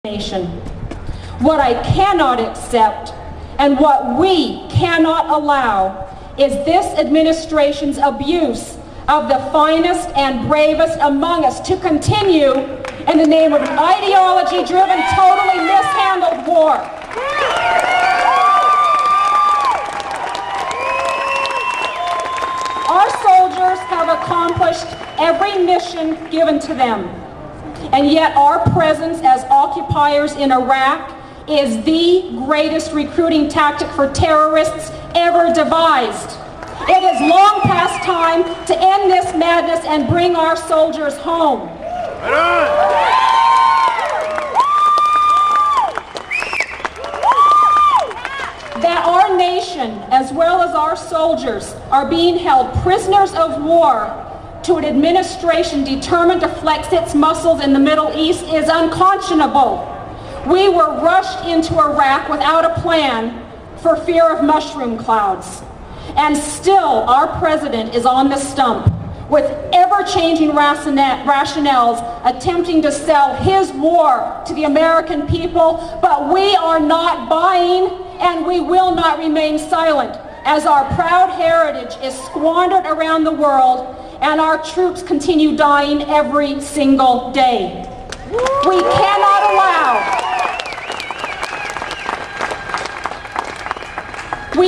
nation. What I cannot accept and what we cannot allow is this administration's abuse of the finest and bravest among us to continue in the name of an ideology-driven, totally mishandled war. Our soldiers have accomplished every mission given to them, and yet our presence as occupiers in Iraq is the greatest recruiting tactic for terrorists ever devised. It is long past time to end this madness and bring our soldiers home. That our nation, as well as our soldiers, are being held prisoners of war to an administration determined to flex its muscles in the Middle East is unconscionable. We were rushed into Iraq without a plan for fear of mushroom clouds. And still, our president is on the stump with ever-changing rationales attempting to sell his war to the American people, but we are not buying, and we will not remain silent as our proud heritage is squandered around the world and our troops continue dying every single day. We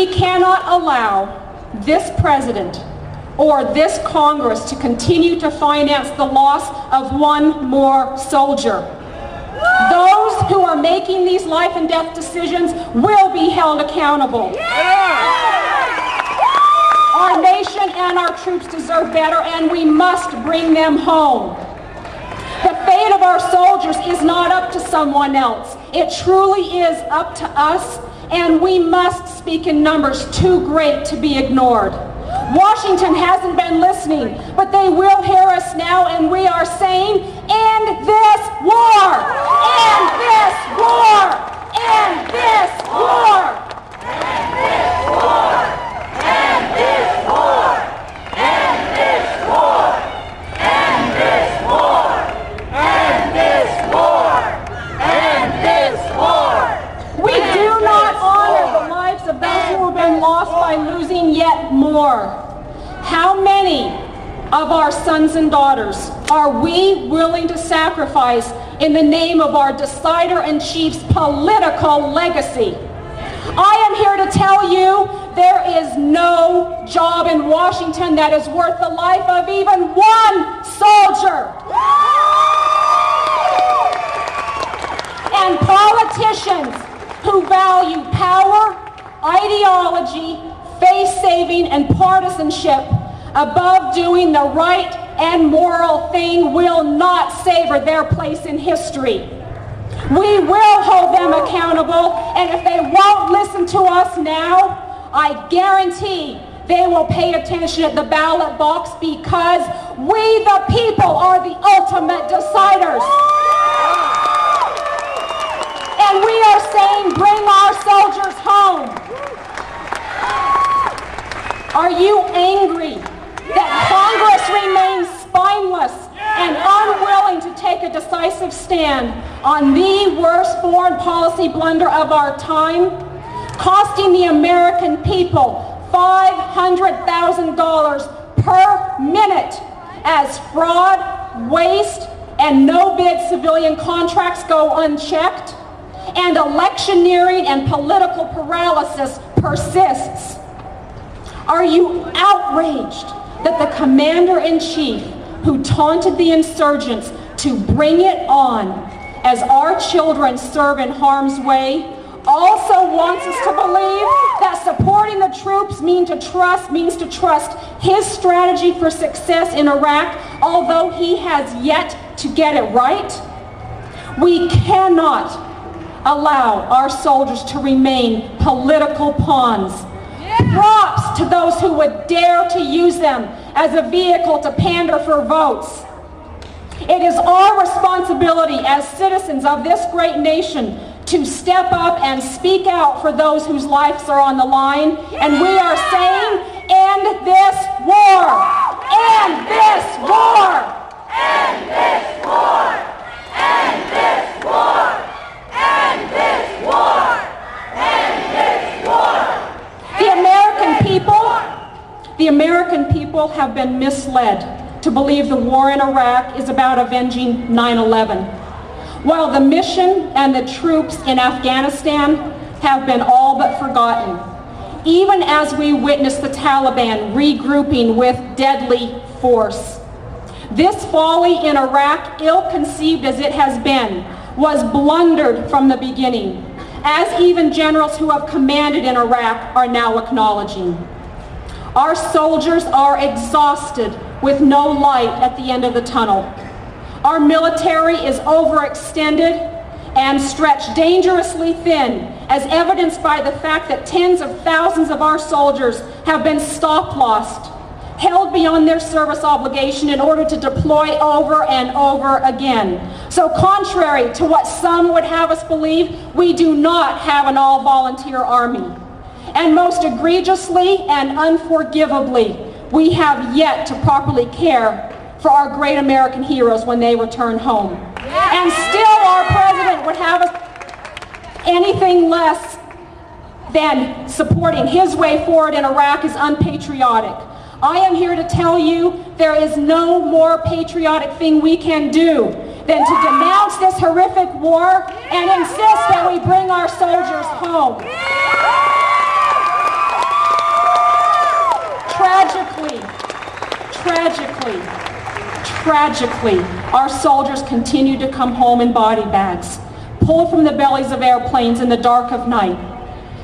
cannot allow this president or this Congress to continue to finance the loss of one more soldier. Those who are making these life and death decisions will be held accountable. Our nation and our troops deserve better, and we must bring them home. The fate of our soldiers is not up to someone else. It truly is up to us, and we must speak in numbers too great to be ignored. Washington hasn't been listening, but they will hear us now, and we are saying, end this war! End this war! End this war! End this war! End this war! End this war! End this war! End this war! End this war! We do not honor the lives of those who have been lost by losing yet more. How many of our sons and daughters are we willing to sacrifice in the name of our Decider-in-Chief's political legacy? I am here to tell you there is no job in Washington that is worth the life of even one soldier. And politicians who value power, ideology, face-saving, and partisanship above doing the right and moral thing will not savor their place in history. We will hold them accountable, and if they won't listen to us now, I guarantee they will pay attention at the ballot box, because we the people are the ultimate deciders. And we are saying, bring our soldiers home. Are you angry that Congress remains spineless and unwilling to take a decisive stand on the worst foreign policy blunder of our time, costing the American people $500,000 per minute as fraud, waste, and no-bid civilian contracts go unchecked, and electioneering and political paralysis persists? Are you outraged that the commander-in-chief who taunted the insurgents to bring it on as our children serve in harm's way also wants us to believe that supporting the troops means to trust his strategy for success in Iraq, although he has yet to get it right? We cannot allow our soldiers to remain political pawns. Props to those who would dare to use them as a vehicle to pander for votes. It is our responsibility as citizens of this great nation to step up and speak out for those whose lives are on the line. And we are saying, end this war! End this war! End this war! End this war! have been misled to believe the war in Iraq is about avenging 9/11, while the mission and the troops in Afghanistan have been all but forgotten, even as we witness the Taliban regrouping with deadly force. This folly in Iraq, ill-conceived as it has been, was blundered from the beginning, as even generals who have commanded in Iraq are now acknowledging. Our soldiers are exhausted with no light at the end of the tunnel. Our military is overextended and stretched dangerously thin, as evidenced by the fact that tens of thousands of our soldiers have been stop-lossed, held beyond their service obligation in order to deploy over and over again. So contrary to what some would have us believe, we do not have an all-volunteer army. And most egregiously and unforgivably, we have yet to properly care for our great American heroes when they return home. And still our president would have us anything less than supporting his way forward in Iraq is unpatriotic. I am here to tell you there is no more patriotic thing we can do than to denounce this horrific war and insist that we bring our soldiers home. Tragically, our soldiers continue to come home in body bags, pulled from the bellies of airplanes in the dark of night,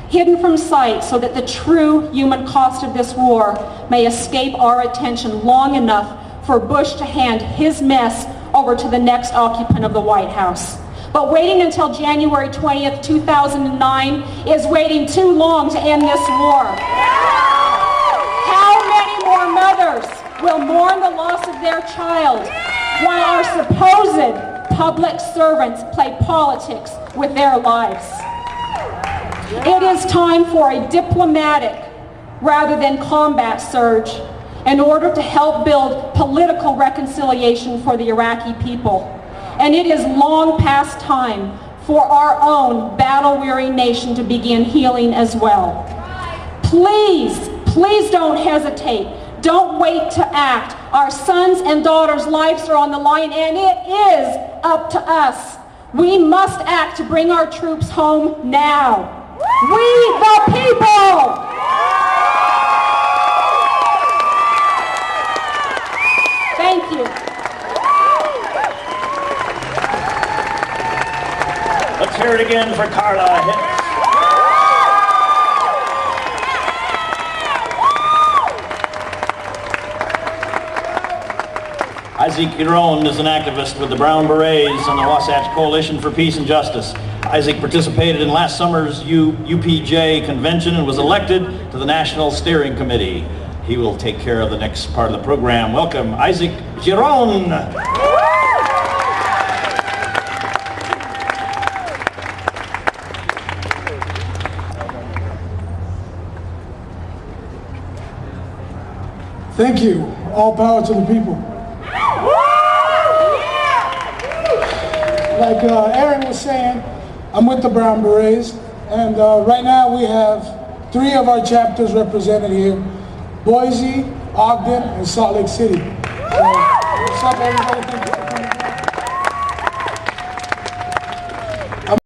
hidden from sight so that the true human cost of this war may escape our attention long enough for Bush to hand his mess over to the next occupant of the White House. But waiting until January 20th, 2009 is waiting too long to end this war. How many more mothers will mourn the loss of their child while our supposed public servants play politics with their lives? It is time for a diplomatic rather than combat surge in order to help build political reconciliation for the Iraqi people. And it is long past time for our own battle-weary nation to begin healing as well. Please don't hesitate. Don't wait to act. Our sons and daughters' lives are on the line, and it is up to us. We must act to bring our troops home now. We the people! Thank you. Let's hear it again for Carla Hitz. Isaac Giron is an activist with the Brown Berets and the Wasatch Coalition for Peace and Justice. Isaac participated in last summer's UPJ convention and was elected to the National Steering Committee. He will take care of the next part of the program. Welcome, Isaac Giron. Thank you. All power to the people. Like Aaron was saying, I'm with the Brown Berets, and right now we have 3 of our chapters represented here: Boise, Ogden, and Salt Lake City. So, what's up, everybody?